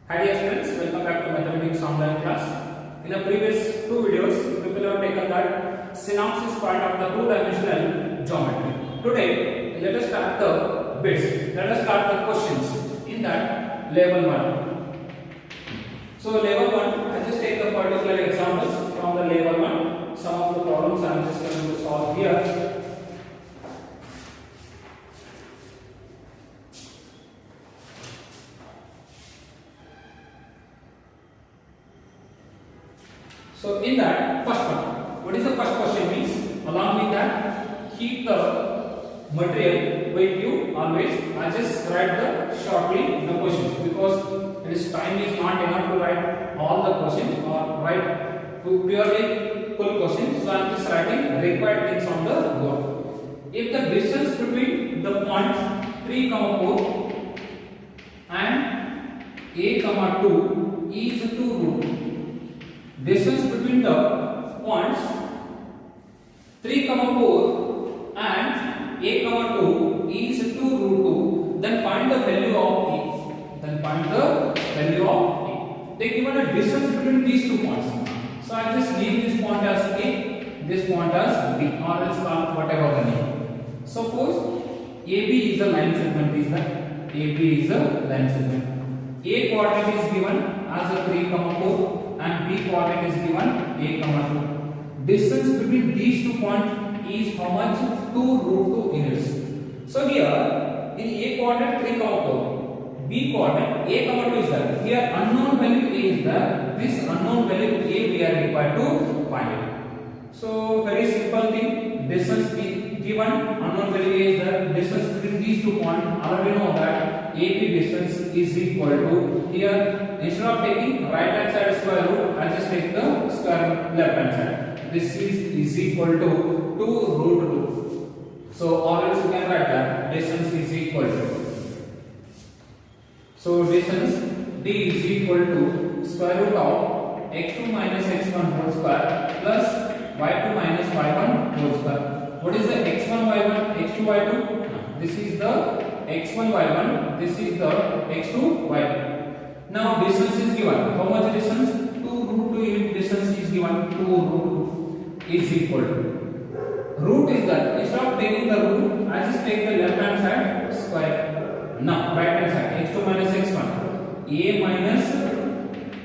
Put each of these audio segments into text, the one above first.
Hi dear students, welcome back to Mathematics online class. In the previous two videos, people have taken that synopsis part of the two-dimensional geometry. Today, let us start the bits. Let us start the questions in that level 1. So level 1, I just take the particular examples from the level 1. Some of the problems I am just going to solve here. So in that first one, what is the first question means? Along with that, keep the material with you always. I just write the shortly the questions because this time is not enough to write all the questions or write purely full questions. So I am just writing required things on the board. If the distance between the points 3, 4 and a, 2 is 2 root. Distance between the points 3, 4 and a, 2 is 2 root 2. Then find the value of a. Then find the value of a. They given a distance between these two points. So I just name this point as a, this point as b, or else call whatever the name. Suppose AB is a line segment. Is that AB is a line segment. A coordinate is given as a 3, 4. And B coordinate is given a, 2. Distance between these 2 points is how much? 2 root 2 units. So here in A coordinate 3, 4. B coordinate a, 2 is there. Here unknown value a is there. This unknown value a we are required to find it. So very simple thing. Distance B given, unknown value a is there. Distance between these 2 points already know that AB distance is equal to, here instead of taking right hand side square root, I just take the square left hand side. This is equal to 2 root 2. So or else you can write that distance is equal to. So distance d is equal to square root of x2 minus x1 whole square plus y2 minus y1 whole square. What is the x1 y1 x2 y2? This is the x1 y1, this is the x2 y2. Now distance is given. How much distance? 2 root 2 unit distance is given. 2 root 2 is equal to. Root is that. Instead of taking the root, I just take the left hand side square. Now right hand side x2 minus x1. A minus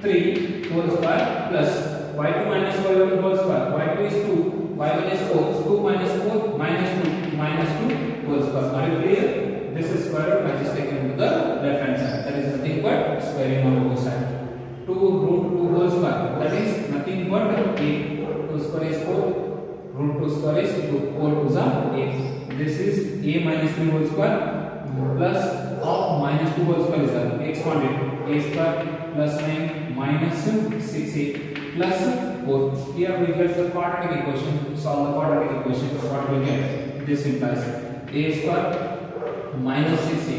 3 whole square plus y2 minus y1 whole square. y2 is 2, y1 is 4. 2 minus 4 minus 2 whole square. Are you clear? This is square root. I just taken into the left hand side. That is nothing but squaring on both sides. 2 root 2 whole square. That is nothing but a. 2 square is 4. Root 2 square is 2. 4 2s are 8. This is a minus 3 whole square plus of minus 2 whole square is that expanded. A square plus 9 minus 6a plus 4. Here we get the quadratic equation. Solve the quadratic equation. What we get? This implies a square minus 6a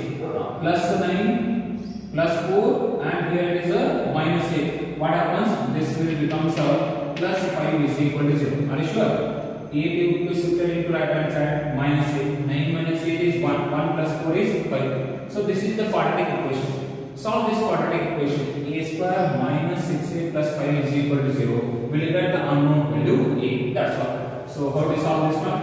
plus 9 plus 4 and here it is a minus 8. What happens? This will becomes a plus 5 is equal to 0. Are you sure? 8 is shifted into right hand side minus 8. 9 minus 8 is 1. 1 plus 4 is 5. So this is the quadratic equation. Solve this quadratic equation. A square minus 6a plus 5 is equal to 0. We will get the unknown value a. That's all. So how to solve this one?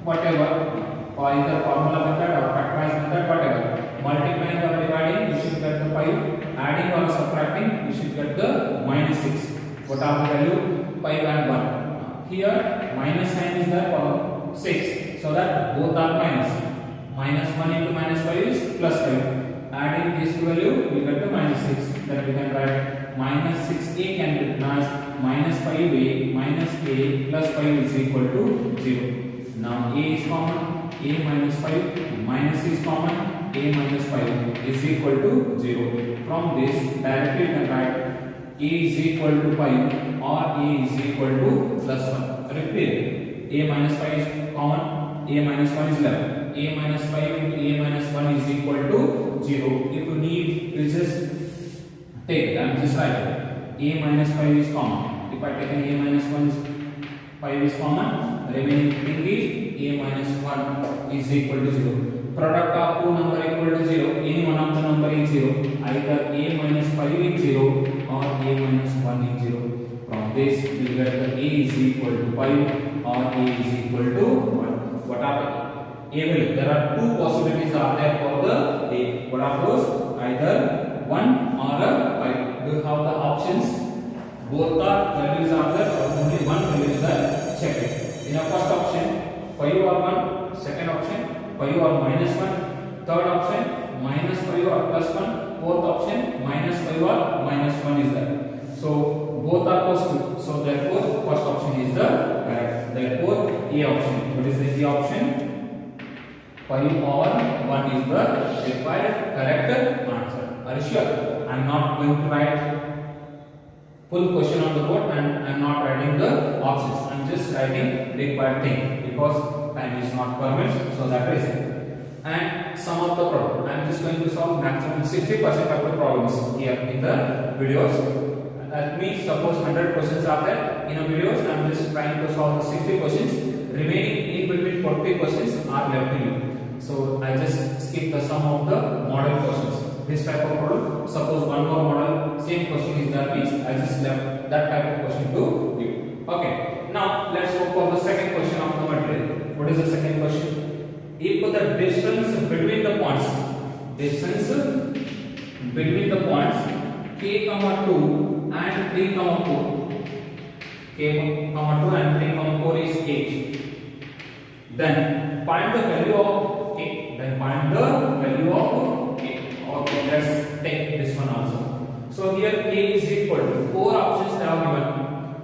Whatever. Or either formula method or factorize method, whatever. Multiplying or dividing, you should get the 5. Adding or subtracting, you should get the minus 6. What are the value? 5 and 1. Here, minus sign is there for 6. So that both are minus. Minus 1 into minus 5 is plus 5. Adding this value, we get the minus 6. Then we can write minus 6a can be written as minus 5a minus a plus 5 is equal to 0. Now a is common. A minus 5 minus is common. A minus 5 is equal to 0. From this directly you can write a is equal to 5 or a is equal to plus 1. Repeat. A minus 5 is common. A minus 1 is left. A minus 5 into a minus 1 is equal to 0. If you need, you just take that. Just write a minus 5 is common. If I take an a minus 1 is 5 is common. Remaining thing is a minus 1 is equal to 0. product of two number equal to 0, any one of the number is 0, either a minus 5 is 0 or a minus 1 is 0. From this we get the a is equal to 5 or a is equal to 1. What are able? There are two possibilities are there for the a. What are those? Either 1 or a 5. Do you have the options? Both are values are there or only one value is there? Check it. In the first option 5 or 1, second option 5 or minus 1, third option minus 5 or plus 1, fourth option minus 5 or minus 1 is there. So both are possible. So therefore first option is the correct. Therefore A option. What is the A option? 5 or 1 is the required correct answer. Are you sure? I am not going to write full question on the board and I am not writing the options. I am just writing required thing because time is not permit. So that is it. And sum of the problem. I am just going to solve maximum 60% of the problems here in the videos. That means suppose 100 questions are there in a videos. I am just trying to solve the 60 questions. Remaining in between 40 questions are left to you. So I just skip the sum of the model questions. This type of problem, suppose one more model, same question is there, means I just left that type of question to you. Okay, now let's go for the second question of the material. What is the second question? If the distance between the points, k, 2 and 3, 4, k, 2 and 3, 4 is 8. Then find the value of k. Okay, let's take this one also. So here k is equal to 4 options they have given.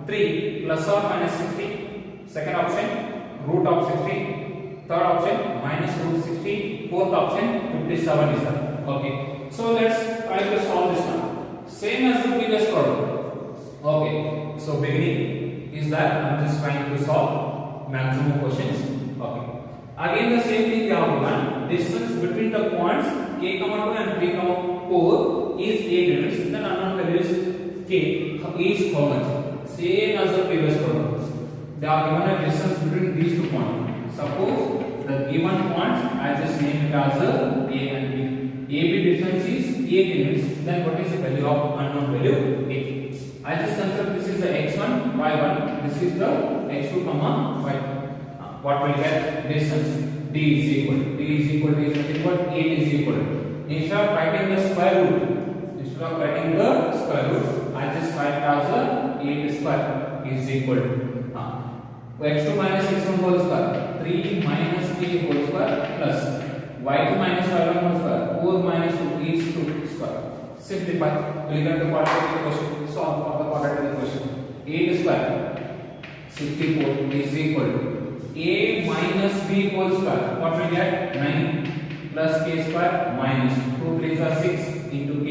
3 plus or minus 60. Second option root of 60. Third option minus root 60. Fourth option 57 is that. Okay. So let's try to solve this one. Same as the previous problem. Okay. So beginning is that I'm just trying to solve maximum questions. Okay. Again the same thing we have given. Distance between the points k, 2 and 3, 4 is 8 units. Then unknown value is k is how much? Same as the previous problem. They are given a distance between these two points. Suppose the given points I just name it as a and b. AB distance is 8 units. Then what is the value of unknown value k? I just consider this is the x1, y1. This is the x2, y2. What will get distance? D is equal to is what 8 is equal. Instead of writing the square root, I just write as a 8 square is equal to x2 minus x1 whole square, 3 minus k whole square plus y2 minus y1 whole square, 4 minus 2 is 2 square. Simplify. We get the quadratic equation. Solve for the quadratic equation. 8 square 64 is equal to a minus b whole square. What we get? 9 plus k square minus 2 3s are 6 into k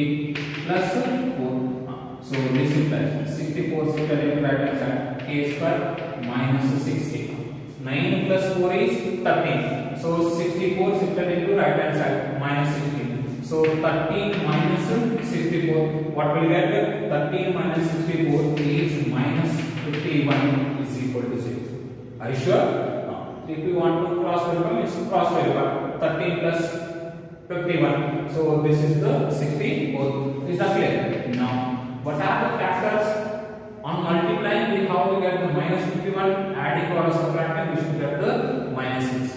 plus 4. So this implies 64 simple into right hand side, k square minus 6k. 9 plus 4 is 13. So 64 simple into right hand side minus 16. So 13 minus 64. What will get? 13 minus 64 is minus 51 is equal to 0. Are you sure? If you want to cross verify, it's cross verify. 13 plus 51. So this is the 64. Is that clear? Now, what are the factors? On multiplying, we have to get the minus 51. Adding or subtracting, we should get the minus 6.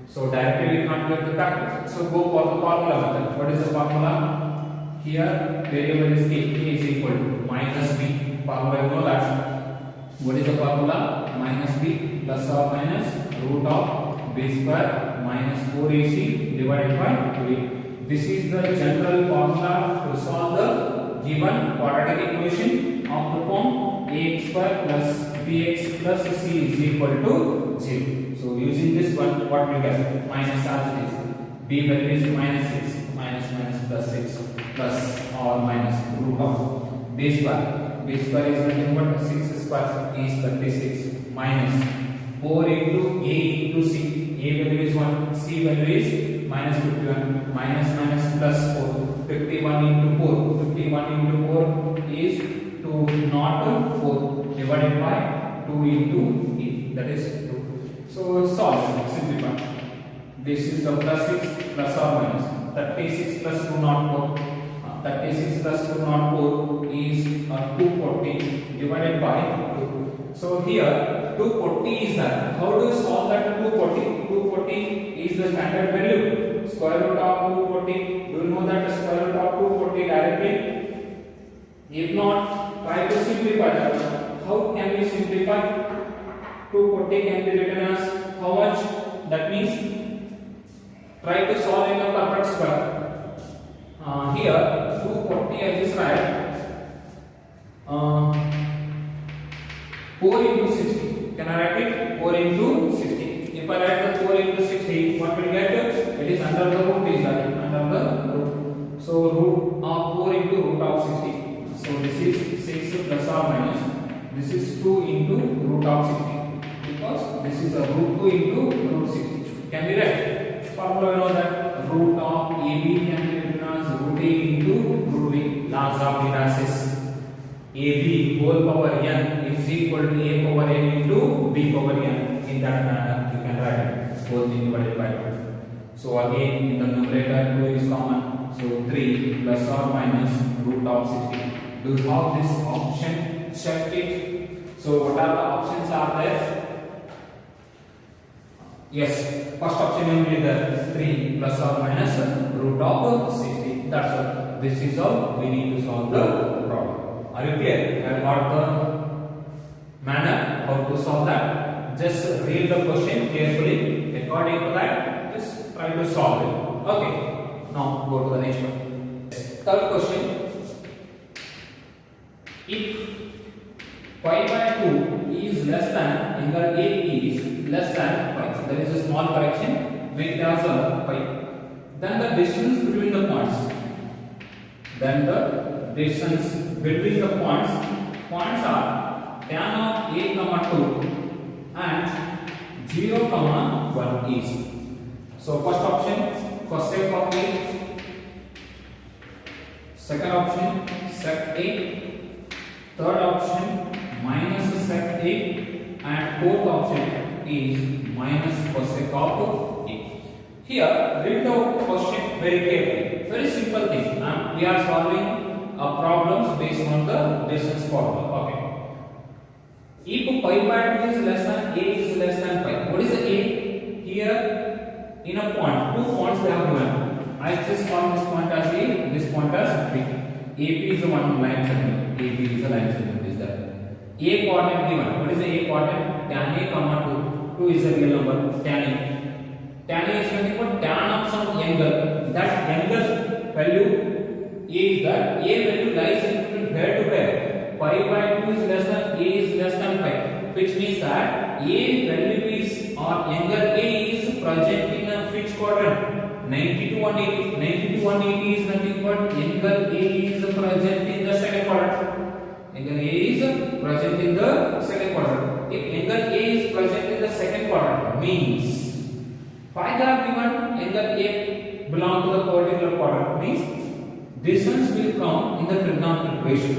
So directly we can't get the factors. So go for the formula method. What is the formula? Here variable is k. K is equal to minus b. Formula you know that. What is the formula? Minus b plus or minus root of b square minus 4ac divided by 2a. This is the general formula to solve the given quadratic equation of the form ax square plus bx plus c is equal to 0. So using this one, what we get? Minus as it is. B value is minus 6 minus plus 6 plus or minus root of b square. B square is nothing but 6 square is 36 minus 4 into a into c. A value is 1, c value is minus 51 minus plus 4. 51 into 4. 51 into 4 is 2 not 4 divided by 2 into a. That is 2. So solve, simplify. This is the plus 6 plus or minus 36 plus 204. 36 plus 204 is 240 divided by 2. So here 240 is that. How do you solve that 240? 240 is the standard value. Square root of 240. Do you know that square root of 240 directly? If not, try to simplify that. How can we simplify? 240 can be written as how much? That means try to solve in a perfect square. Here 240 I just write 4 into 60. Can I write it? 4 into 60. If I write the 4 into 60, what will get? It is under the root, is that? Under the root. So root of 4 into root of 60. So this is 6 plus or minus. This is 2 into root of 60. Because this is a root 2 into root 60. Can be right? Formula, you know that root of AB can be written as root A into root B. Laws of Laplace. AB whole power n is equal to A power n into B power n. In that manner, you can write both divided by 2. So again, in the numerator 2 is common. So 3 plus or minus root of 60. Do you have this option? Check it. So what are the options are there? Yes, first option will be the 3 plus or minus root of 60. That's all. This is how we need to solve the problem. Are you clear? I got the manner how to solve that. Just read the question carefully. According to that, just try to solve it. Okay. Now go to the next one. Third question. If pi by 2 is less than angle A is less than pi. There is a small correction. Make it as a pi. Then the distance between the points. Points are tan of A comma 2 and 0 comma 1 is. So first option cosec of A. Second option sec A. Third option minus sec A. And fourth option is minus cosec of A. Here, read the question very carefully. Very simple thing. We are solving problems based on the distance formula. Okay. If pi by 2 is less than A is less than pi. What is the A? Here, in a point, 2 points they have given. I just call this point as A, this point as B. AP is the one line segment. AB is the line segment. Is that? A coordinate given. What is the A coordinate? Tan A comma 2. 2 is a real number. Tan A. Tan A is nothing but tan of some angle. That angle value A is that A value lies in between where to where. Pi by 2 is less than A is less than pi, which means that A value is or angle A is present in a which quadrant? 90 to 180. 90 to 180 is nothing but angle A is present in the second quadrant. Angle A is present in the second quadrant. If angle A is present in the second quadrant, means pi are given, angle A belong to the particular quadrant, means distance will come in the trigonometric ratio.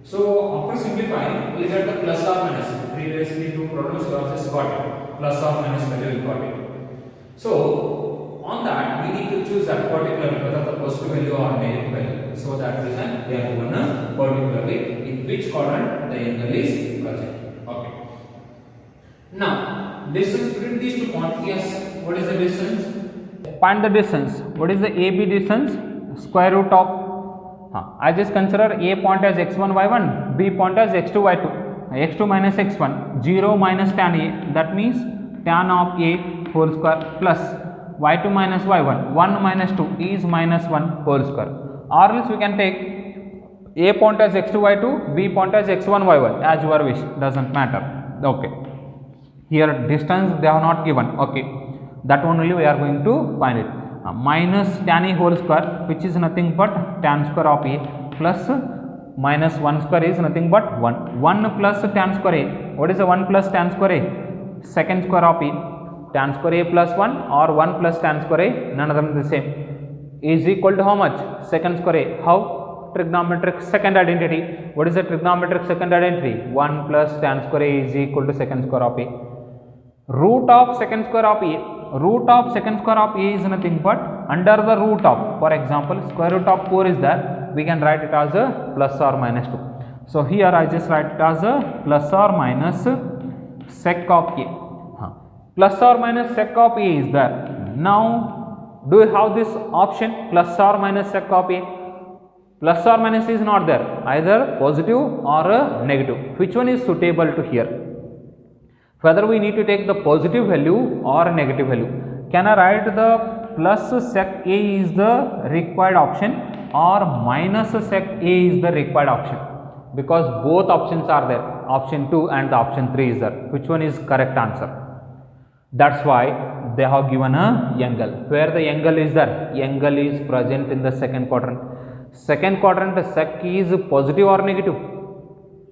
So after simplifying, we get the plus or minus. Previously two problems we have just got it. Plus or minus value we got it. So on that we need to choose that particular whether the positive value or negative value. So that reason we have given particularly in which quadrant the angle is present. Okay. Now distance between these two points. Yes. What is the distance? Find the distance. What is the AB distance? Square root of I just consider A point as x1 y1, B point as x2 y2. X2 minus x1, 0 minus tan A, that means tan of A whole square plus y2 minus y1, 1 minus 2 is minus 1 whole square. Or else we can take A point as x2 y2, B point as x1 y1, as your wish, doesn't matter. Okay. Here distance they have not given. Okay. That only we are going to find it. Minus tan A whole square, which is nothing but tan square of A, plus minus 1 square is nothing but 1. 1 plus tan square A. What is the 1 plus tan square A? Second square of A. Tan square A plus 1 or 1 plus tan square A, none of them the same. Is equal to how much? Second square A. How? Trigonometric second identity. What is the trigonometric second identity? 1 plus tan square A is equal to second square of A. Root of second square of A. root of second square of a is nothing but under the root of, for example, square root of 4 is there, we can write it as a plus or minus 2. So here I just write it as a plus or minus sec of a. Plus or minus sec of a is there. Now do you have this option plus or minus sec of a? Plus or minus is not there, either positive or negative. Which one is suitable to here? Whether we need to take the positive value or negative value. Can I write the plus sec a is the required option or minus sec a is the required option? Because both options are there, option 2 and the option 3 is there. Which one is correct answer? That's why they have given a angle. Where the angle is there? Angle is present in the second quadrant. Second quadrant sec is positive or negative?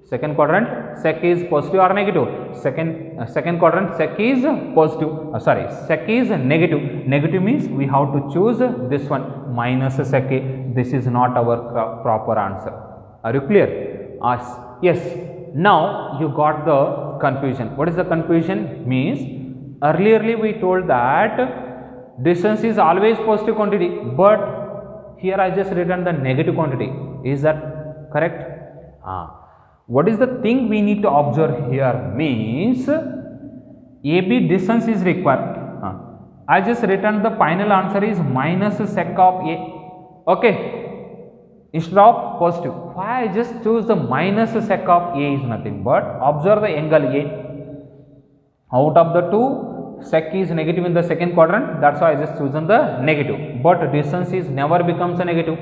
Second quadrant sec is positive or negative? Second quadrant sec is positive. Sec is negative. Negative means we have to choose this one minus sec a. This is not our proper answer. Are you clear? Yes. Now you got the confusion. What is the confusion? Means earlierly we told that distance is always positive quantity, but here I just written the negative quantity. Is that correct? What is the thing we need to observe here? Means AB distance is required. I just written the final answer is minus sec of A. Okay, instead of positive. Why I just choose the minus sec of A is nothing but observe the angle A. Out of the two, sec is negative in the second quadrant. That's why I just chosen the negative. But distance is never becomes a negative.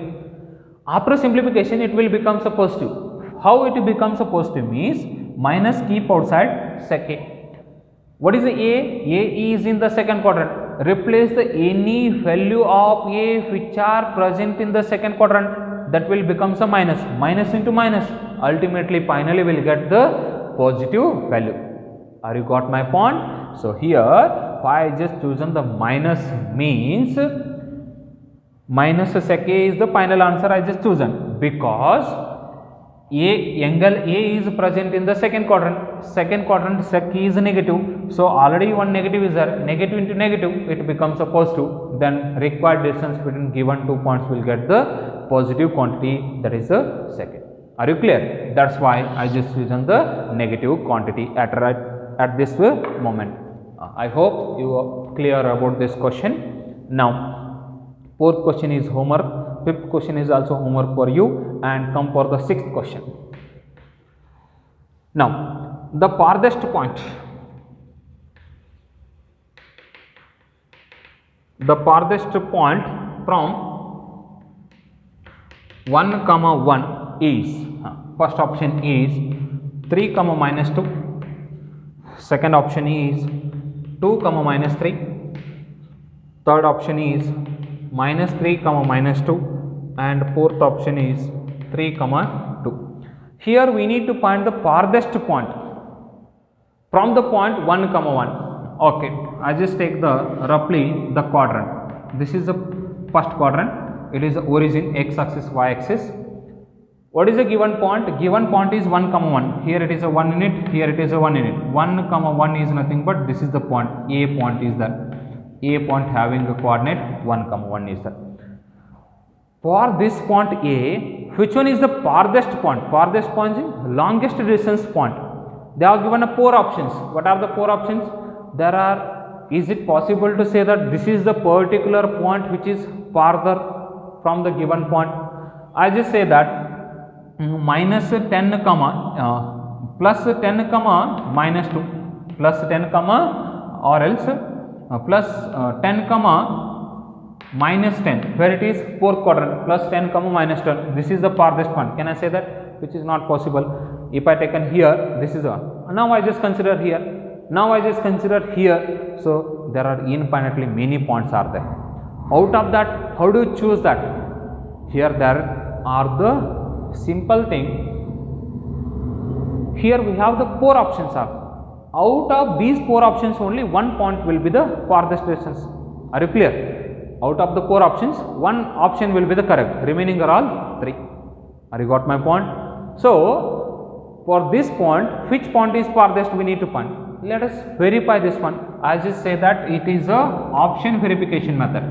After simplification, it will becomes a positive. How it becomes a positive means minus keep outside sec A. What is the A? A is in the second quadrant. Replace the any value of A which are present in the second quadrant, that will becomes a minus. Minus into minus. Ultimately, finally will get the positive value. Are you got my point? So here, why I just chosen the minus means minus sec A is the final answer I just chosen, because angle A is present in the second quadrant. Second quadrant sec is negative. So already one negative is there. Negative into negative, it becomes a positive. Then required distance between given 2 points will get the positive quantity, that is the second. Are you clear? That's why I just chosen the negative quantity at this moment. I hope you are clear about this question. Now, fourth question is homework. Fifth question is also homework for you, and come for the sixth question. Now, the farthest point. The farthest point from 1, 1 is, first option is 3, minus 2. Second option is 2, minus 3. Third option is minus 3, minus 2. And fourth option is 3, 2. Here we need to find the farthest point from the point 1, 1. Okay, I just take the roughly the quadrant. This is the first quadrant. It is the origin, x axis, y axis. What is the given point? Given point is 1, 1. Here it is a 1 unit. Here it is a 1 unit. 1, 1 is nothing but this is the point. A point is that. A point having the coordinate 1, 1 is that. For this point A, which one is the farthest point? Farthest point is longest distance point. They are given 4 options. What are the 4 options? There are, is it possible to say that this is the particular point which is farther from the given point? I just say that minus 10, plus 10, minus 2, plus 10, or else plus 10, minus 10, where it is fourth quadrant, plus 10, minus 10. This is the farthest point. Can I say that? Which is not possible. If I taken here, this is one. Now I just consider here. Now I just consider here. So there are infinitely many points are there. Out of that, how do you choose that? Here there are the simple thing. Here we have the 4 options are. Out of these 4 options, only one point will be the farthest distance. Are you clear? Out of the 4 options, one option will be the correct. Remaining are all 3. Are you got my point? So, for this point, which point is farthest we need to find? Let us verify this one. I just say that it is a option verification method.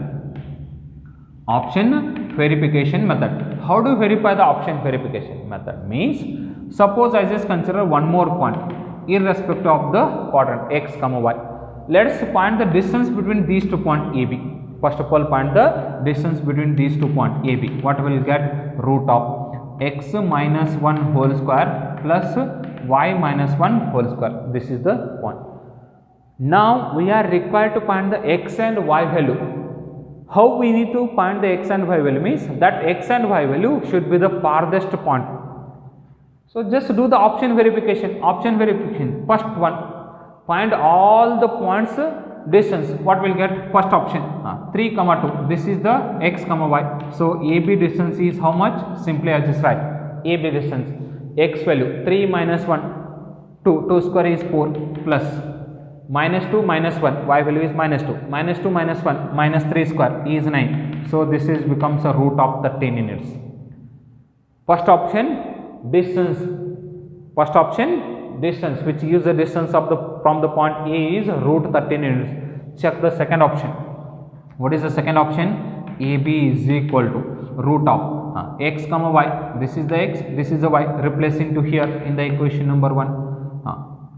Option verification method. How do you verify the option verification method? Means, suppose I just consider one more point irrespective of the quadrant x comma y. Let us find the distance between these two points AB. First of all, find the distance between these two points AB. What will get? Root of x minus 1 whole square plus y minus 1 whole square. This is the point. Now we are required to find the x and y value. How we need to find the x and y value? Means that x and y value should be the farthest point. So just do the option verification. Option verification. First one, find all the points distance. What will get? First option 3 comma 2. This is the x comma y. So AB distance is how much? Simply I just write AB distance. X value 3 minus 1 2 square is 4 plus minus 2 minus 1, y value is minus 2, minus 2 minus 1 minus 3 square is 9. So this is becomes a root of 13 units. First option distance. First option distance, which gives the distance of the from the point A is root 13 units. Check the second option. What is the second option? AB is equal to root of x comma y. This is the x, this is the y. Replace into here in the equation number 1.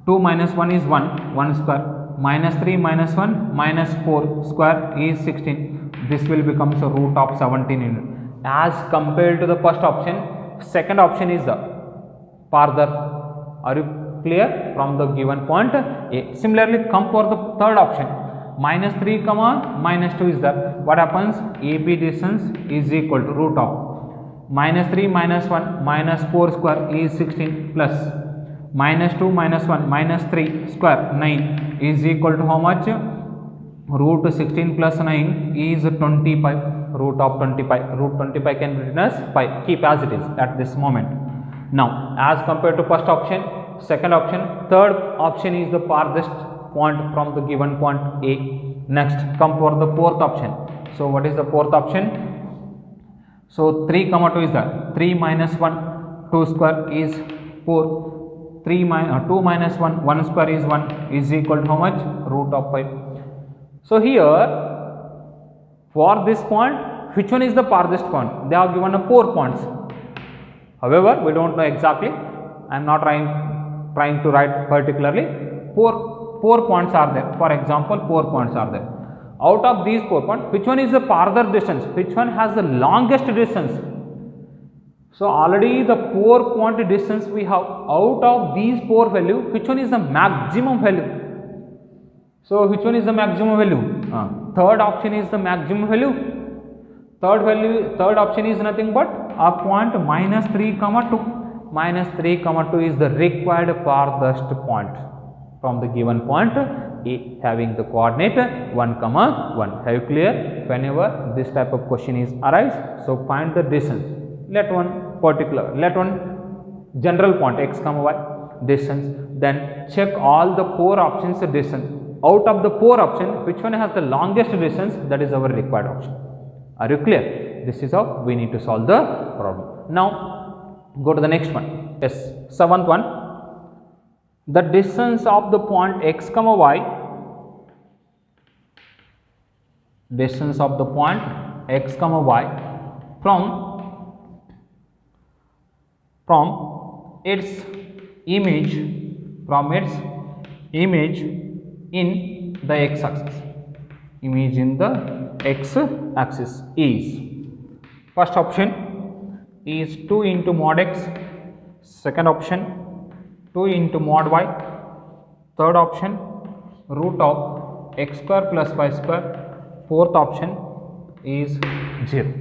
2 minus 1 is 1 square, minus 3 minus 1 minus 4 square is 16. This will become a root of 17 unit. As compared to the first option, second option is the farther. Are you clear? From the given point A. Similarly, come for the third option. Minus 3 comma minus 2 is that. What happens? AB distance is equal to root of minus 3 minus 1 minus 4 square is 16 plus minus 2 minus 1 minus 3 square 9 is equal to how much? Root 16 plus 9 is 25. Root of 25. Root 25 can be written as pi. Keep as it is at this moment. Now, as compared to first option, second option, third option is the farthest point from the given point A. Next, come for the fourth option. So, what is the fourth option? So, 3 comma 2 is that. 3 minus 1 2 square is 4. 2 minus 1 square is 1 is equal to how much? Root of 5. So here for this point, which one is the farthest point? They are given 4 points. However, we don't know exactly. I am not trying to write particularly. 4 points are there. For example, 4 points are there. Out of these 4 points, which one is the farther distance? Which one has the longest distance? So already the 4 point distance we have. Out of these 4 value, which one is the maximum value? So which one is the maximum value? Third option is the maximum value. Third option is nothing but a point minus 3 comma 2. Minus 3 comma 2 is the required farthest point from the given point A, having the coordinate 1 comma 1. Have you clear? Whenever this type of question is arise, so find the distance. Let one general point x comma y distance, then check all the 4 options distance. Out of the 4 options, which one has the longest distance? That is our required option. Are you clear? This is how we need to solve the problem. Now go to the next one. Yes, seventh one. The distance of the point x comma y, distance of the point x comma y from its image in the x axis. Image in the x axis is, first option is 2 into mod x, second option 2 into mod y, third option root of x square plus y square, fourth option is 0.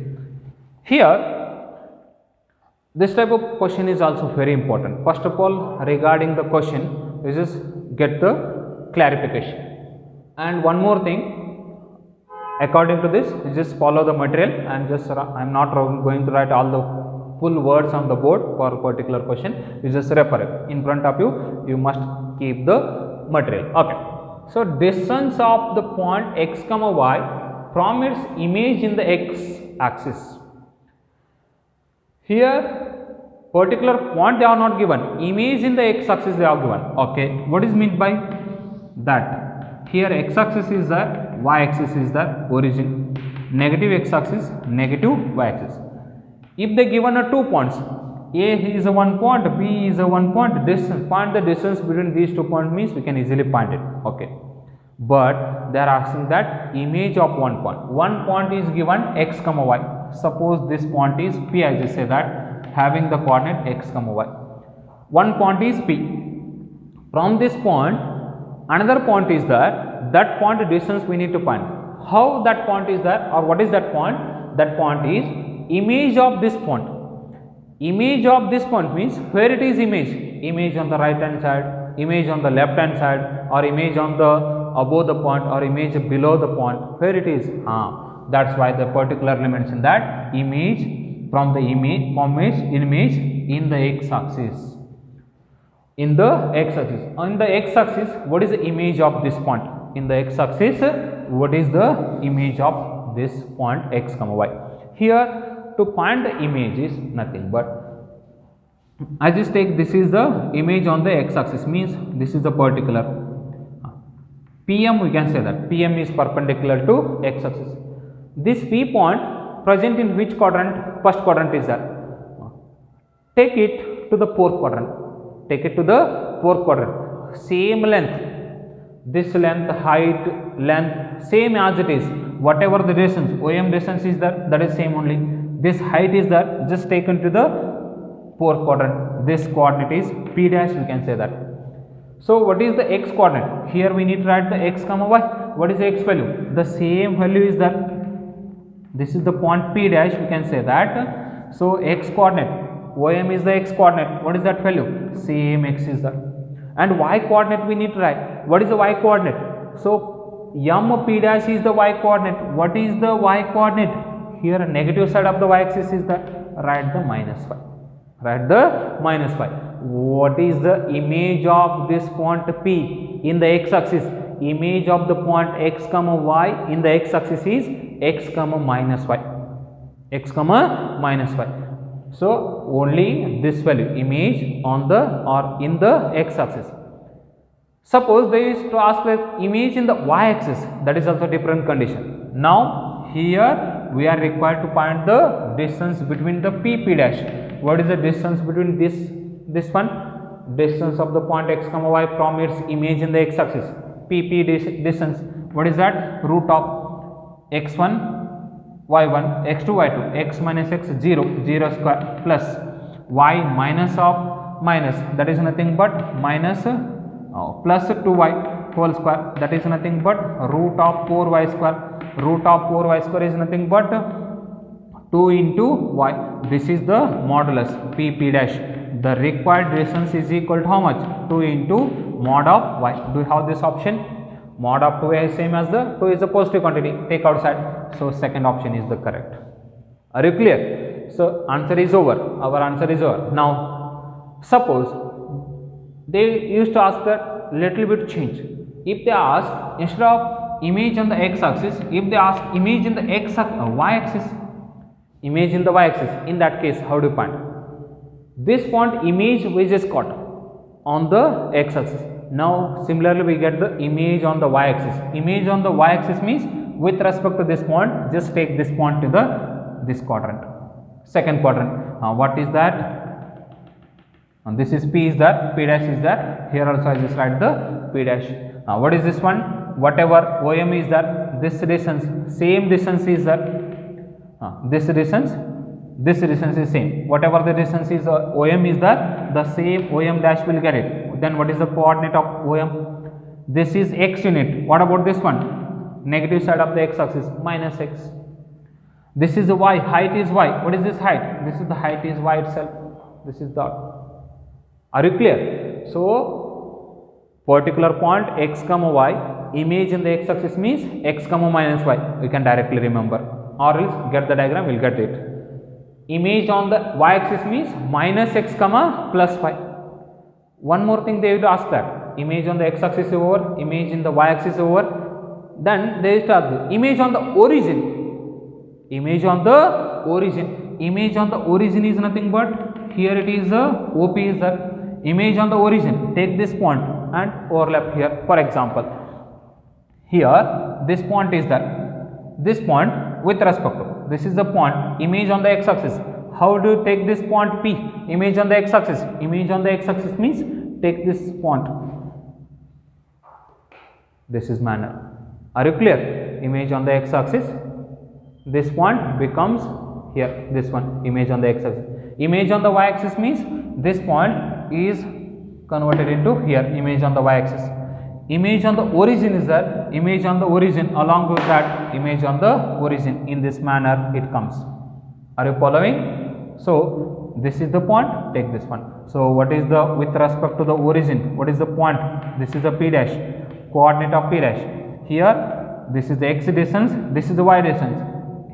Here this type of question is also very important. First of all, regarding the question, we just get the clarification. And one more thing, according to this, you just follow the material and just I am not going to write all the full words on the board for a particular question. You just refer it. In front of you, you must keep the material. Okay. So distance of the point x comma y from its image in the x axis. Here particular point they are not given, image in the x axis they are given. Okay, what is meant by that here x-axis is the y-axis is the origin, negative x-axis, negative y-axis. If they given a 2 points, A is a 1 point, B is a 1 point, find the distance between these 2 points means we can easily find it. Okay. But they are asking that image of 1 point. 1 point is given x comma y. Suppose this point is P, I just say that having the coordinate x comma y. 1 point is P. From this point, another point is there. That point distance we need to find. How that point is there, or what is that point? That point is image of this point. Image of this point means where it is image. Image on the right hand side, image on the left hand side, or image on the above the point, or image below the point, where it is. That's why they particularly mention that image from the image in the x-axis. In the x-axis. On the x-axis, what is the image of this point? In the x-axis, what is the image of this point x comma y? Here to find the image is nothing but I just take this is the image on the x-axis, means this is the particular PM, we can say that PM is perpendicular to x-axis. This P point present in which quadrant? First quadrant is there. Take it to the fourth quadrant. Take it to the fourth quadrant. Same length. This length, height, length, same as it is. Whatever the distance, OM distance is there, that is same only. This height is there, just taken to the fourth quadrant. This coordinate is P dash, we can say that. So what is the x coordinate? Here we need to write the x comma y. What is the x value? The same value is there. This is the point P dash, we can say that. So x coordinate, OM is the x coordinate. What is that value? Same x is there. And y coordinate we need to write. What is the y coordinate? So m P dash is the y coordinate. What is the y coordinate? Here negative side of the y axis is the, write the minus 5. Write the minus 5. What is the image of this point P in the x-axis? Image of the point x comma y in the x-axis is x comma minus y. X comma minus y. So only this value, image on the or in the x-axis. Suppose they used to ask like image in the y-axis, that is also different condition. Now here we are required to find the distance between the P dash. What is the distance between this one? Distance of the point x comma y from its image in the x-axis. PP distance. What is that? Root of x1 y1 x2 y2 x minus x 0 0 square plus y minus of minus, that is nothing but minus plus 2y whole square, that is nothing but root of 4y square. Root of 4y square is nothing but 2 into y. This is the modulus P dash. The required distance is equal to how much? 2 into mod of y. Do you have this option? Mod of 2 is same as the 2 is a positive quantity. Take outside. So second option is the correct. Are you clear? So answer is over. Our answer is over. Now suppose they used to ask that little bit change. If they ask instead of image on the x-axis, if they ask image in the y-axis, image in the y-axis, in that case how do you find? This point image we just got on the x-axis. Now similarly we get the image on the y-axis. Image on the y-axis means with respect to this point, just take this point to this quadrant, second quadrant. What is that? This is P is there, P dash is there. Here also I just write the P dash. What is this one? Whatever OM is there, this distance, same distance is there. This distance is same. Whatever the distance is OM is there, the same OM dash will get it. Then what is the coordinate of OM? This is x unit. What about this one? Negative side of the x-axis, minus x. This is the y, height is y. What is this height? This is the height is y itself. This is the. Are you clear? So particular point x comma y, image in the x-axis means x comma minus y. You can directly remember, or else get the diagram, will get it. Image on the y-axis means minus x comma plus y. One more thing they will ask that image on the x-axis is over, image in the y-axis is over. Then they will ask image on the origin. Image on the origin. Image on the origin is nothing but here it is the OP is the image on the origin. Take this point and overlap here. For example, here this point is there, this point with respect to, this is the point, image on the x-axis. How do you take this point P? Image on the x-axis. Image on the x-axis means take this point. This is manner. Are you clear? Image on the x-axis. This point becomes here, this one, image on the x-axis. Image on the y-axis means this point is converted into here, image on the y-axis. Image on the origin is that, image on the origin, along with that image on the origin, in this manner it comes. Are you following? So this is the point, take this one. So what is the, with respect to the origin, what is the point? This is the P dash, coordinate of P dash. Here this is the x distance, this is the y distance.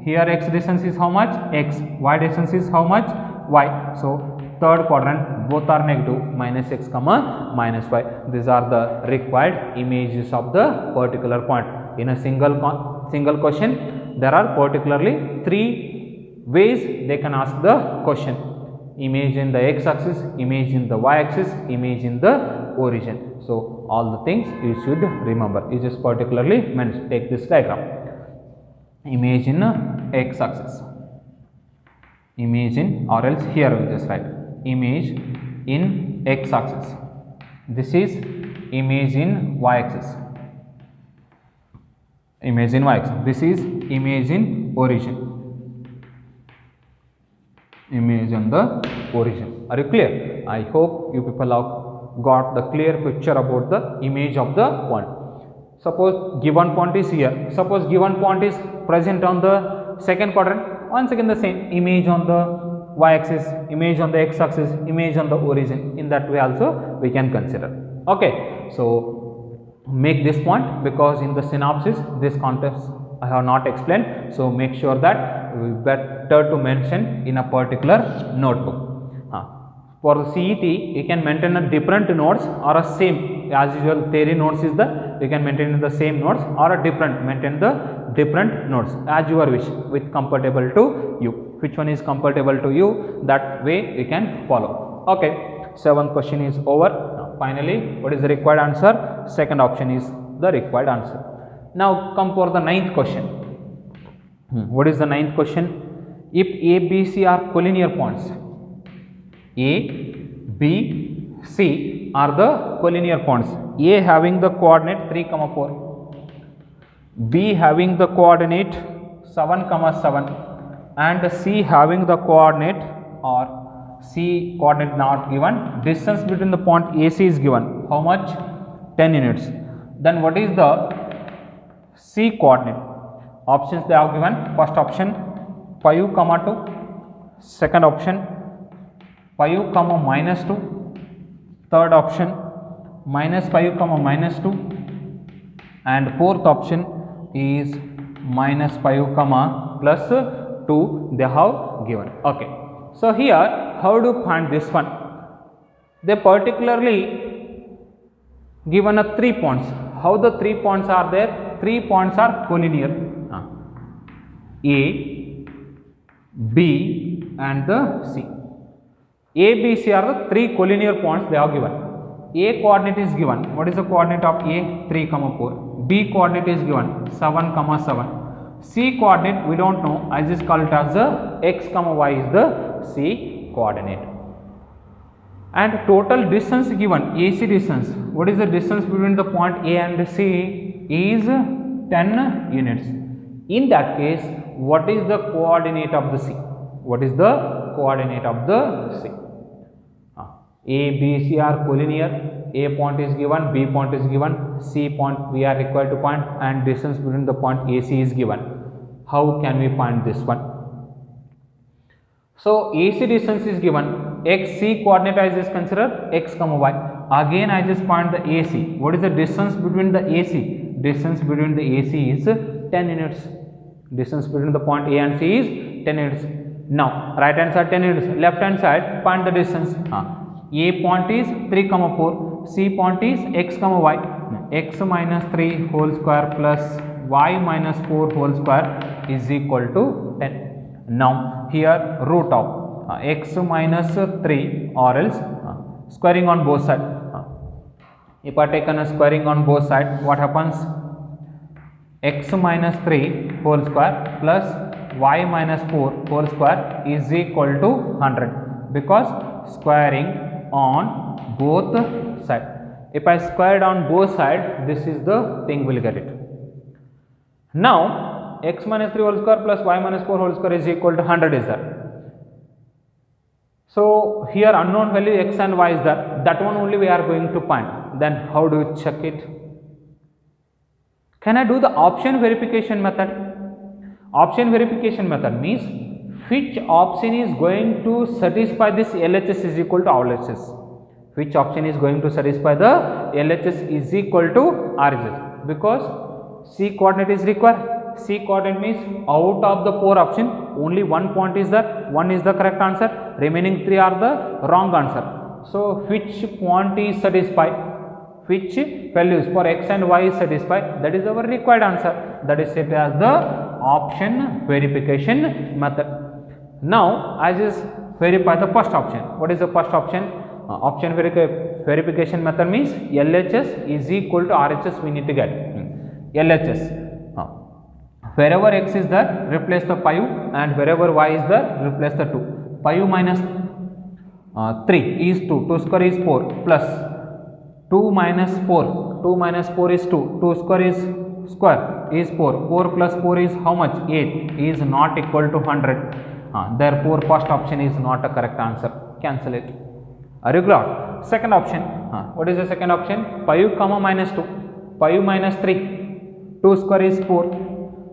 Here x distance is how much? X. Y distance is how much? Y. So third quadrant, both are negative, minus x comma minus y. These are the required images of the particular point. In a single question, there are particularly 3 ways they can ask the question: image in the x-axis, image in the y-axis, image in the origin. So all the things you should remember. You just particularly mention, take this diagram. Image in x-axis, image in, or else here we just write image in x-axis. This is image in y-axis, image in y-axis. This is image in origin, image on the origin. Are you clear? I hope you people have got the clear picture about the image of the point. Suppose given point is here, suppose given point is present on the second quadrant, once again the same, image on the y-axis, image on the x-axis, image on the origin. In that way also we can consider. Okay, so make this point, because in the synopsis this context I have not explained, so make sure that better to mention in a particular notebook. For the CET, you can maintain a different notes or a same, as usual theory notes is the, you can maintain the same notes or a different, maintain the different notes as your wish, with comfortable to you. Which one is comfortable to you, that way you can follow. Okay, 7th question is over. Now, finally, what is the required answer? Second option is the required answer. Now come for the 9th question. What is the 9th question? If A, B, C are collinear points, A, B, C are the collinear points. A having the coordinate 3, 4, B having the coordinate 7, 7, and C having the coordinate, or C coordinate not given, distance between the point AC is given. How much? 10 units. Then what is the C coordinate? Options they have given. First option 5, 2. Second option 5, -2. Third option -5, -2. And fourth option is -5, +2 they have given. Okay. So here how to find this one? They particularly given a 3 points. How the 3 points are there? 3 points are collinear. A, B and the C. A, B, C are the 3 collinear points they are given. A coordinate is given. What is the coordinate of A? 3, 4. B coordinate is given 7, 7. C coordinate we don't know. I just call it as the x, y is the C coordinate. And total distance given, AC distance. What is the distance between the point A and C? Is 10 units. In that case, what is the coordinate of the C? What is the coordinate of the C? A, B, C are collinear. A point is given, B point is given, C point we are required to find, and distance between the point AC is given. How can we find this one? So AC distance is given, x, C coordinate I just consider x, y. Again I just find the AC. What is the distance between the AC? Distance between the AC is 10 units. Distance between the point A and C is 10 units. Now right hand side 10 units, left hand side find the distance. A point is 3, 4, C point is x, y, x minus 3 whole square plus y minus 4 whole square is equal to 10. Now here root of x minus 3 or else squaring on both sides. If I take a squaring on both sides, what happens? X minus 3 whole square plus y minus 4 whole square is equal to 100, because squaring on both sides. If I squared on both sides, this is the thing will get it. Now x minus 3 whole square plus y minus 4 whole square is equal to 100 is there. So here unknown value x and y is there, that one only we are going to find. Then how do you check it? Can I do the option verification method? Option verification method means which option is going to satisfy this LHS is equal to RHS. Which option is going to satisfy the LHS is equal to RHS? Because C coordinate is required. C coordinate means out of the 4 options only one point is there, one is the correct answer, remaining 3 are the wrong answer. So which point is satisfied? Which values for x and y is satisfied? That is our required answer. That is set as the option verification method. Now I just verify the first option. What is the first option? Option verification method means LHS is equal to RHS we need to get. LHS. Wherever x is there, replace the 5, and wherever y is there, replace the 2. 5 minus 3 is 2, 2 square is 4 plus 2 minus 4, 2 minus 4 is 2, 2 square is 4, 4 plus 4 is how much? 8 is not equal to 100. Therefore, first option is not a correct answer. Cancel it. Are you glad? Second option. What is the second option? 5 comma minus 2, 5 minus 3, 2 square is 4,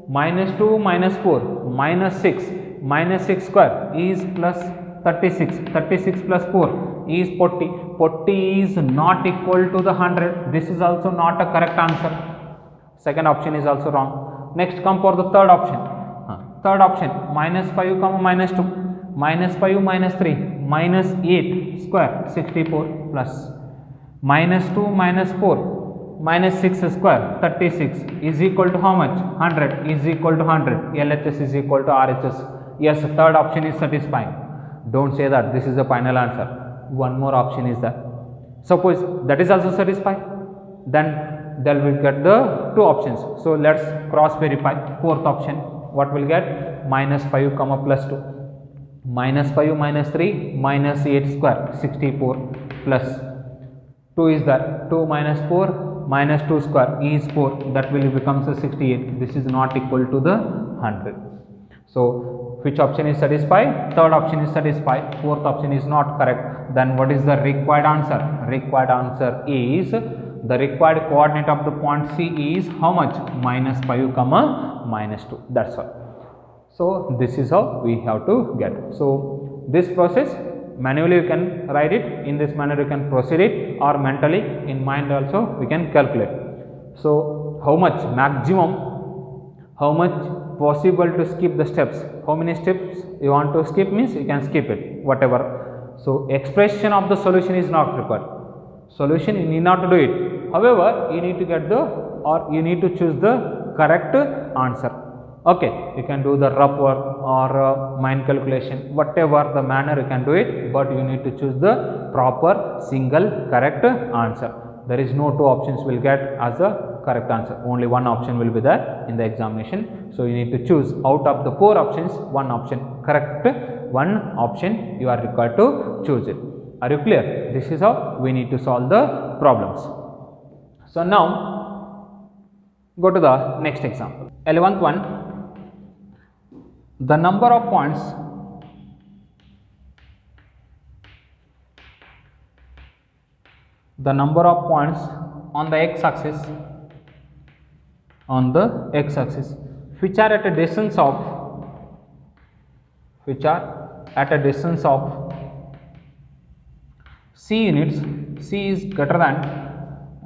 minus 2 minus 4 minus 6 square is plus 36, 36 plus 4 is 40, 40 is not equal to the 100. This is also not a correct answer. Second option is also wrong. Next come for the third option. Third option, minus 5 comma minus 2, minus 5 minus 3 minus 8 square 64 plus minus 2 minus 4 minus 6 square 36 is equal to how much? 100 is equal to 100. LHS is equal to RHS. Yes, third option is satisfying. Don't say that this is the final answer. One more option is there. Suppose that is also satisfied, then will get the 2 options. So let's cross verify. Fourth option, what will get? Minus 5 comma plus 2, minus 5 minus 3 minus 8 square 64 plus 2 is there, 2 minus 4 minus 2 square is 4, that will becomes a 68. This is not equal to the 100. So which option is satisfied? Third option is satisfied, fourth option is not correct. Then what is the required answer? Required answer is the required coordinate of the point C is how much? Minus 5 comma minus 2. That's all. So this is how we have to get. So this process manually you can write it, in this manner you can proceed it, or mentally in mind also we can calculate. So how much maximum, how much possible to skip the steps, how many steps you want to skip means you can skip it whatever. So expression of the solution is not required, solution you need not to do it, however you need to get the, or you need to choose the correct answer. Okay, you can do the rough work or mind calculation, whatever the manner you can do it, but you need to choose the proper single correct answer. There is no 2 options will get as a correct answer, only one option will be there in the examination. So you need to choose out of the 4 options, one option correct, one option you are required to choose it. Are you clear? This is how we need to solve the problems. So now go to the next example. 11th one. The number of points on the x axis which are at a distance of c units, c is greater than,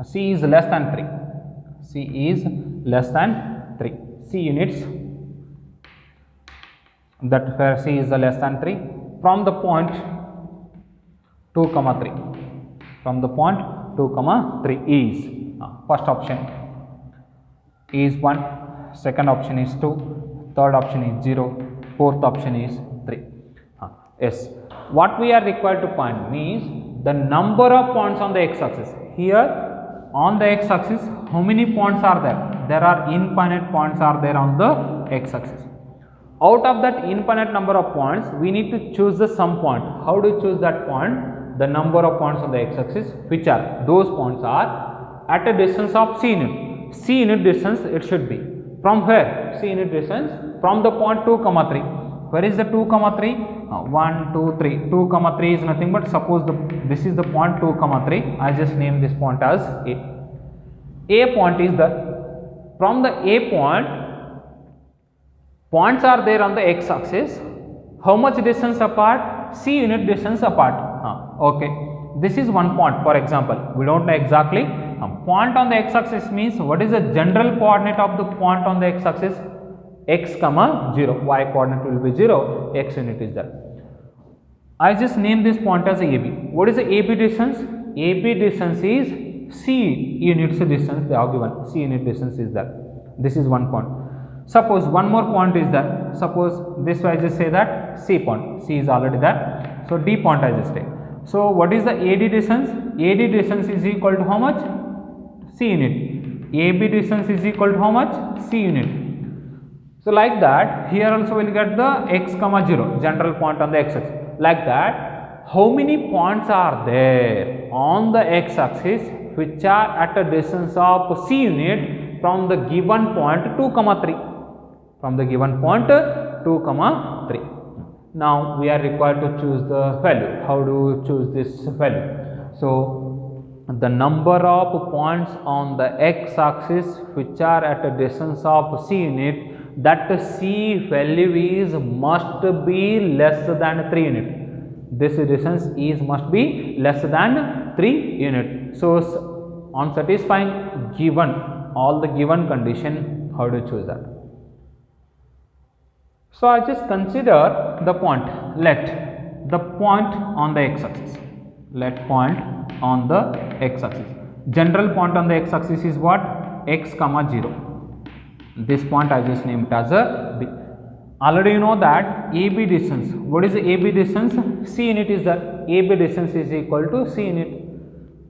c is less than 3, c is less than 3, c units, that where c is the less than 3, from the point 2 comma 3, from the point 2 comma 3 is first option is 1, second option is 2, third option is 0, fourth option is 3. Yes, what we are required to find means the number of points on the x axis. Here on the x axis, how many points are there? There are infinite points are there on the x axis. Out of that infinite number of points, we need to choose the some point. How do you choose that point? The number of points on the x axis, which are those points are at a distance of c unit. C unit distance it should be. From where? C unit distance from the point 2, 3. Where is the 2, 3? 1, 2, 3. 2, 3 is nothing but, suppose this is the point 2, 3. I just name this point as A. A point is the, from the A point, points are there on the x axis. How much distance apart? C unit distance apart. Okay. This is one point, for example. We don't know exactly. Point on the x axis means what is the general coordinate of the point on the x axis? X, 0. Y coordinate will be 0. X unit is there. I just name this point as AB. What is the AB distance? AB distance is C units distance they are given. C unit distance is there. This is one point. Suppose one more point is there. Suppose this I just say that C point. C is already there. So D point I just take. So what is the AD distance? AD distance is equal to how much? C unit. AB distance is equal to how much? C unit. So like that, here also we will get the x, 0, general point on the x axis. Like that, how many points are there on the x axis which are at a distance of C unit from the given point 2, 3. From the given point 2, 3. Now we are required to choose the value. How do we choose this value? So the number of points on the x axis which are at a distance of C unit, that C value is must be less than 3 unit. This distance is must be less than 3 unit. So on satisfying given all the given condition, how do you choose that? So I just consider the point. Let the point on the x axis. Let point on the x axis. General point on the x axis is what? X, 0. This point I just named as a B. Already you know that AB distance. What is the AB distance? C unit is the AB distance is equal to C unit.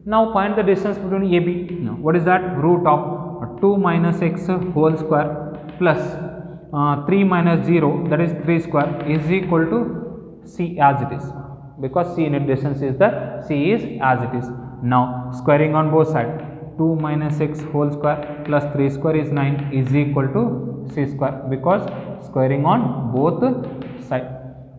Now find the distance between AB. Now, what is that? Root of 2 minus x whole square plus 3 minus 0, that is 3 square, is equal to C as it is. Because C unit distance is the C is as it is. Now squaring on both sides. 2 minus x whole square plus 3 square is 9 is equal to C square, because squaring on both sides.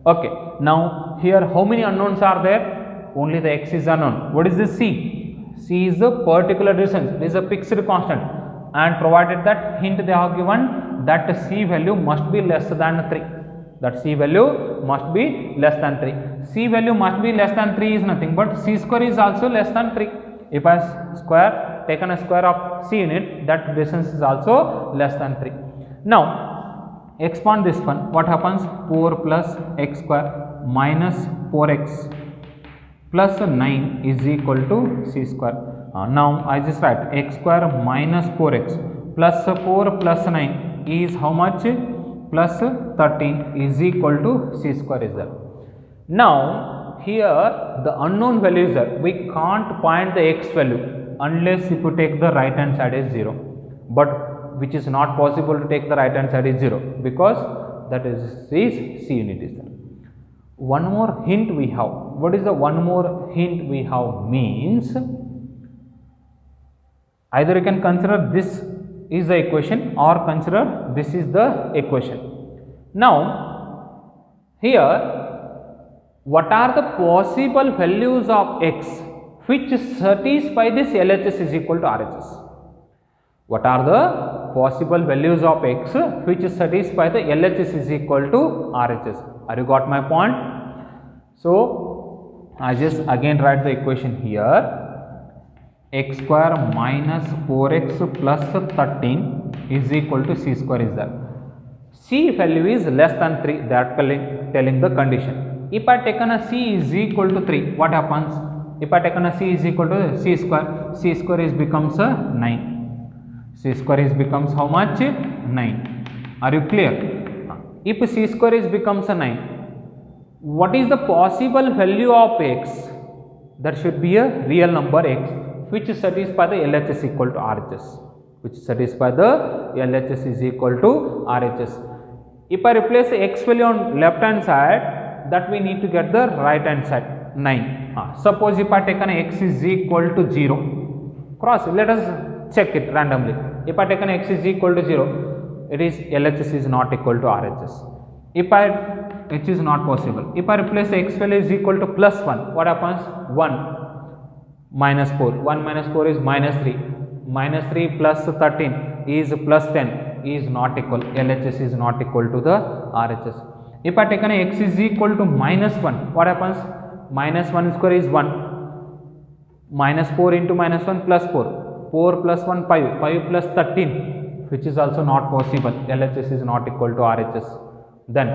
Okay. Now here how many unknowns are there? Only the x is unknown. What is this C? C is the particular distance. It is a fixed constant, and provided that hint they have given that C value must be less than 3. That C value must be less than 3. C value must be less than 3 is nothing but C square is also less than 3. If I taken a square of C unit, that distance is also less than 3. Now expand this one. What happens? 4 plus x square minus 4x plus 9 is equal to C square. Now I just write x square minus 4x plus 4 plus 9 is how much? Plus 13 is equal to C square is there. Now here the unknown value is there. We can't find the x value unless if you take the right hand side as 0, but which is not possible to take the right hand side as 0, because that is C unit is there. One more hint we have. What is the one more hint we have? Means either you can consider this is the equation or consider this is the equation. Now here what are the possible values of x which satisfy this LHS is equal to RHS? What are the possible values of x which satisfy the LHS is equal to RHS? Are you got my point? So I just again write the equation here. X square minus 4x plus 13 is equal to C square is there. C value is less than 3, that telling the condition. If I taken a C is equal to 3, what happens? If I taken a C is equal to C square is becomes a 9. C square is becomes how much? 9. Are you clear? If C square is becomes a 9, what is the possible value of x? There should be a real number x which satisfy the LHS equal to RHS, which satisfy the LHS is equal to RHS. If I replace the x value on left hand side, that we need to get the right hand side 9. Suppose if I take an x is equal to 0, cross, let us check it randomly. If I take an x is equal to 0, it is LHS is not equal to RHS. Which is not possible. If I replace x value is equal to plus 1, what happens? 1 minus 4. 1 minus 4 is minus 3. Minus 3 plus 13 is plus 10 is not equal. LHS is not equal to the RHS. If I take an x is equal to minus 1, what happens? Minus 1 square is 1. Minus 4 into minus 1 plus 4. 4 plus 1 5. 5 plus 13, which is also not possible. LHS is not equal to RHS. Then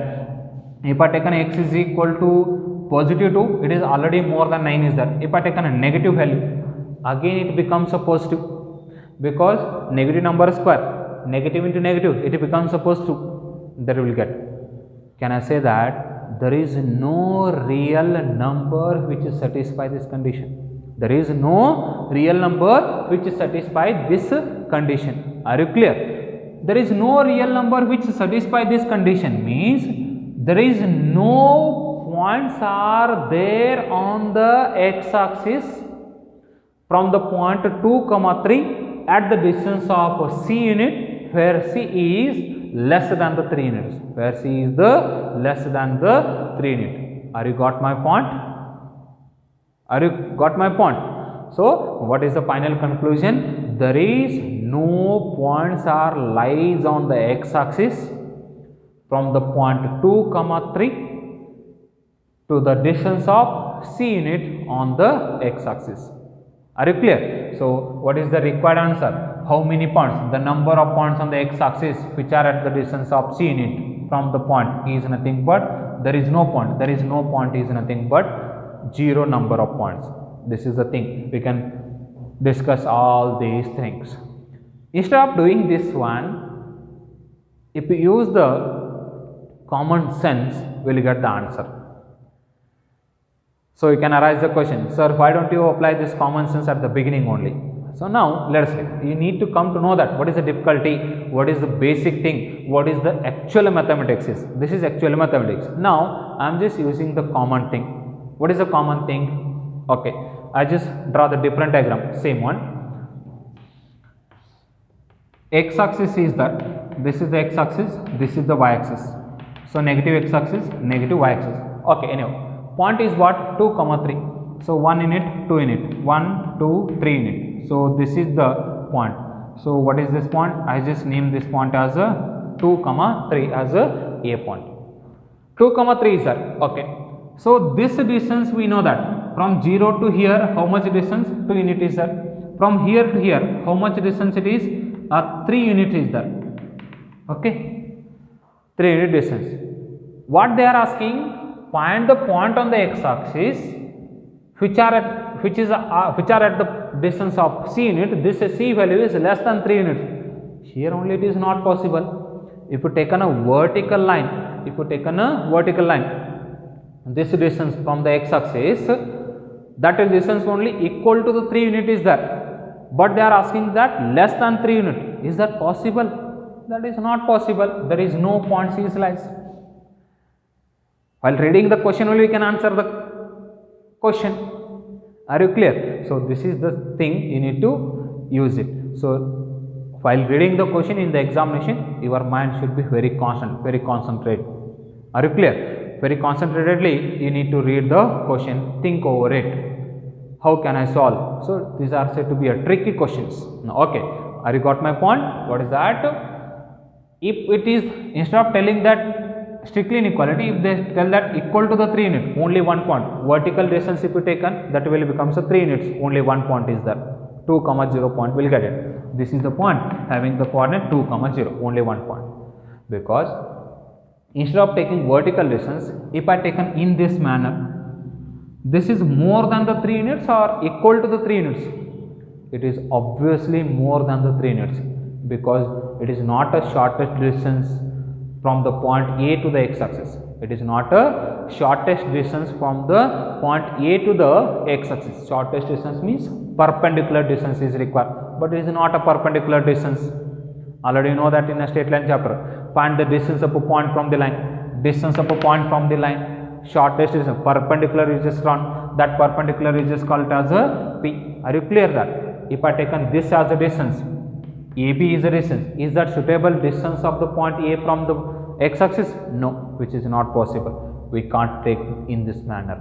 if I take an x is equal to positive 2, it is already more than 9 is there. If I take a negative value, again it becomes a positive, because negative number square, negative into negative, it becomes a positive. That we will get. Can I say that there is no real number which satisfies this condition? There is no real number which satisfies this condition. Are you clear? There is no real number which satisfies this condition means there is no points are there on the x-axis from the point 2, 3 at the distance of C unit, where C is less than the 3 units, where C is the less than the 3 unit. Are you got my point? Are you got my point? So what is the final conclusion? There is no points are lies on the x-axis from the point 2, 3 to the distance of C unit on the x-axis. Are you clear? So what is the required answer? How many points? The number of points on the x-axis which are at the distance of C unit from the point is nothing but there is no point. There is no point is nothing but 0 number of points. This is the thing. We can discuss all these things. Instead of doing this one, if we use the common sense, we will get the answer. So you can arise the question, sir, why don't you apply this common sense at the beginning only? So now let us see. You need to come to know that what is the difficulty, what is the basic thing, what is the actual mathematics is. This is actual mathematics. Now I am just using the common thing. What is the common thing? Okay, I just draw the different diagram, same one. X-axis is that, this is the x-axis, this is the y-axis. So negative x-axis, negative y-axis. Okay, anyway. Point is what? 2, 3. So 1 unit, 2 unit, 1, 2, 3 unit. So this is the point. So what is this point? I just name this point as a 2, 3 as a point. 2, 3 is that. Okay. So this distance we know that from 0 to here, how much distance? 2 unit is that. From here to here, how much distance it is? 3 unit is that. Okay. 3 unit distance. What they are asking? Find the point on the x-axis which are at the distance of C unit. This C value is less than 3 units. Here only it is not possible. If you take on a vertical line, this distance from the x-axis, that distance only equal to the 3 unit is there. But they are asking that less than 3 unit. Is that possible? That is not possible. There is no point C lies. While reading the question only, we can answer the question. Are you clear? So this is the thing, you need to use it. So while reading the question in the examination, your mind should be very constant, very concentrated. Are you clear? Very concentratedly, you need to read the question, think over it. How can I solve? So these are said to be a tricky questions. Now, okay, are you got my point? What is that? If it is, instead of telling that strictly inequality, if they tell that equal to the 3 unit, only 1 point. Vertical distance if you taken, that will becomes a 3 units, only 1 point is there. 2, 0 point will get it. This is the point having the coordinate 2, 0, only 1 point. Because instead of taking vertical distance, if I taken in this manner, this is more than the 3 units or equal to the 3 units? It is obviously more than the 3 units, because it is not a shortest distance from the point A to the x-axis. It is not a shortest distance from the point A to the x-axis. Shortest distance means perpendicular distance is required, but it is not a perpendicular distance. Already you know that in a straight line chapter. Find the distance of a point from the line. Distance of a point from the line. Shortest distance. Perpendicular is just drawn. That perpendicular is just called as a P. Are you clear that? If I taken this as a distance, AB is a distance. Is that suitable distance of the point A from the x-axis? No, which is not possible. We can't take in this manner.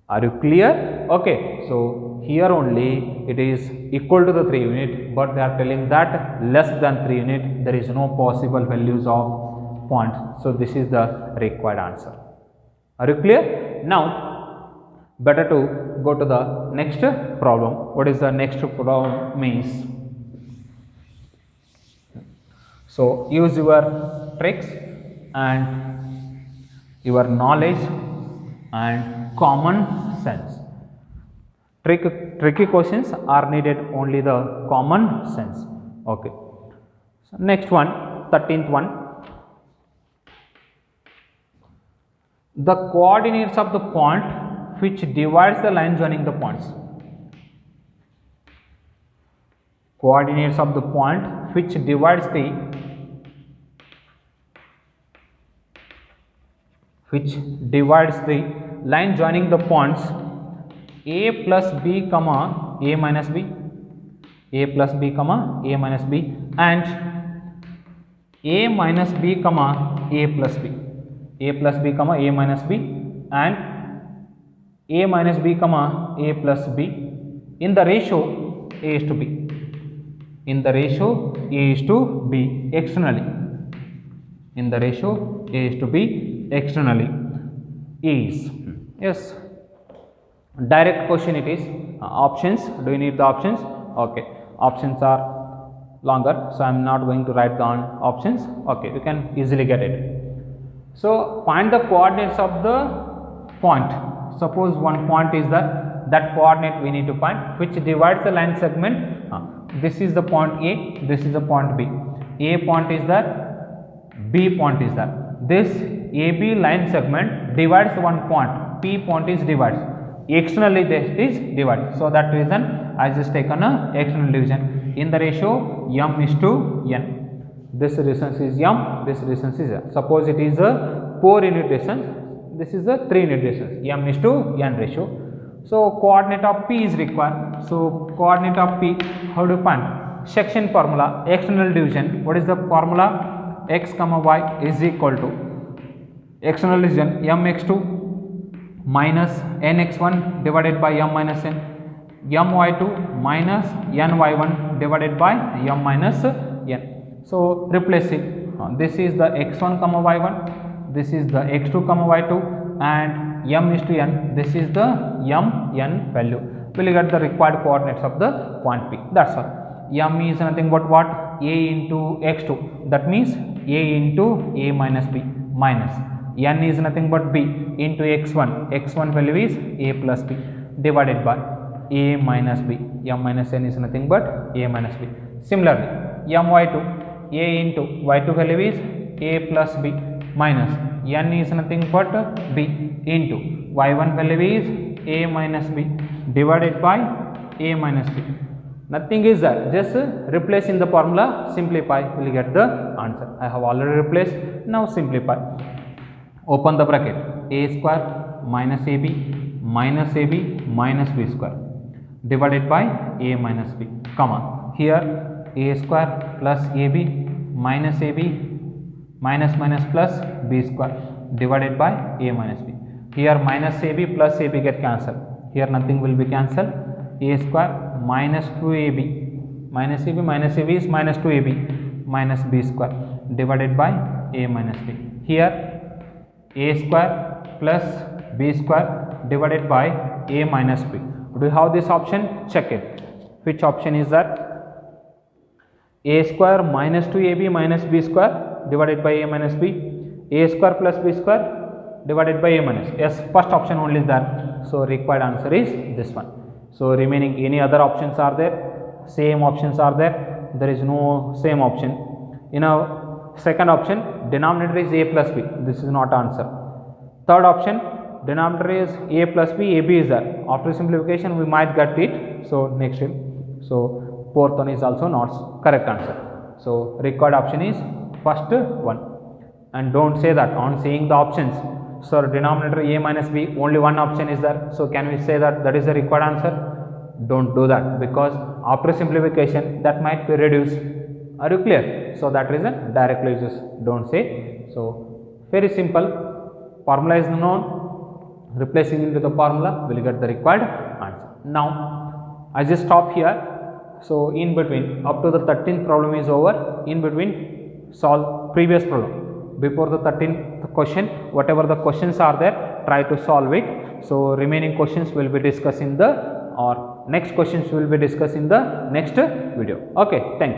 Are you clear? Okay, so here only it is equal to the 3 unit, but they are telling that less than 3 unit, there is no possible values of point. So this is the required answer. Are you clear? Now, better to go to the next problem. What is the next problem means? So use your tricks and your knowledge and common sense. Tricky questions are needed only the common sense. Okay. So next one, 13th one. The coordinates of the point which divides the line joining the points. Coordinates of the point which divides the line joining the points A plus B comma A minus B, A plus B comma A minus B, and A minus B comma A plus B, A plus B comma A minus B, and A minus B comma A plus B in the ratio A is to B, in the ratio A is to B externally, in the ratio A is to B externally is, yes, direct question it is. Options, do you need the options? Okay, options are longer, so I am not going to write down options. Okay, you can easily get it. So find the coordinates of the point. Suppose one point is that coordinate we need to find which divides the line segment. This is the point A, this is the point B. A point is that, B point is that. This AB line segment divides one point, P point is divides. Externally this is divided. So that reason I just taken a external division in the ratio M is to N. This distance is M, this distance is N. Suppose it is a 4 unit distance, this is a 3 unit distance, M is to N ratio. So coordinate of P is required. So coordinate of P, how do you find? Section formula, external division. What is the formula? X comma y is equal to external division mx2 minus nx1 divided by m minus n, my2 minus ny1 divided by m minus n. So replace it. This is the x1 comma y1, this is the x2 comma y2, and m is to n, this is the m n value. We will get the required coordinates of the point P. That's all. M is nothing but what? A into x2, that means A into A minus B, minus n is nothing but B into x1, x1 value is A plus B divided by A minus B, m minus n is nothing but A minus B. Similarly, my2, A into y2 value is A plus B minus n is nothing but B into y1 value is A minus B divided by A minus B. Nothing is there, just replace in the formula, simplify, we will get the answer. I have already replaced, now simplify. Open the bracket, a square minus ab minus b square divided by a minus b, comma, here a square plus ab minus plus b square divided by a minus b. Here minus ab plus ab get cancelled, here nothing will be cancelled. A square minus 2ab minus ab is minus 2ab minus b square divided by a minus b. Here a square plus b square divided by a minus b. Do you have this option? Check it. Which option is that? A square minus 2ab minus b square divided by a minus b, a square plus b square divided by a minus. Yes, first option only is there. So required answer is this one. So remaining any other options are there? Same options are there? There is no same option. In a second option, denominator is a plus b. This is not answer. Third option, denominator is a plus b, ab is there. After simplification, we might get it. So next one. So fourth one is also not correct answer. So required option is first one. And don't say that on seeing the options, so denominator a minus b, only one option is there. So can we say that that is the required answer? Don't do that, because after simplification that might be reduced. Are you clear? So that reason directly just don't say. So very simple, formula is known, replacing into the formula will get the required answer. Now I just stop here. So in between, up to the 13th problem is over, in between solve previous problem. Before the 13th question, whatever the questions are there, try to solve it. So remaining questions will be discussed in the, or next questions will be discussed in the next video. Okay, thank you.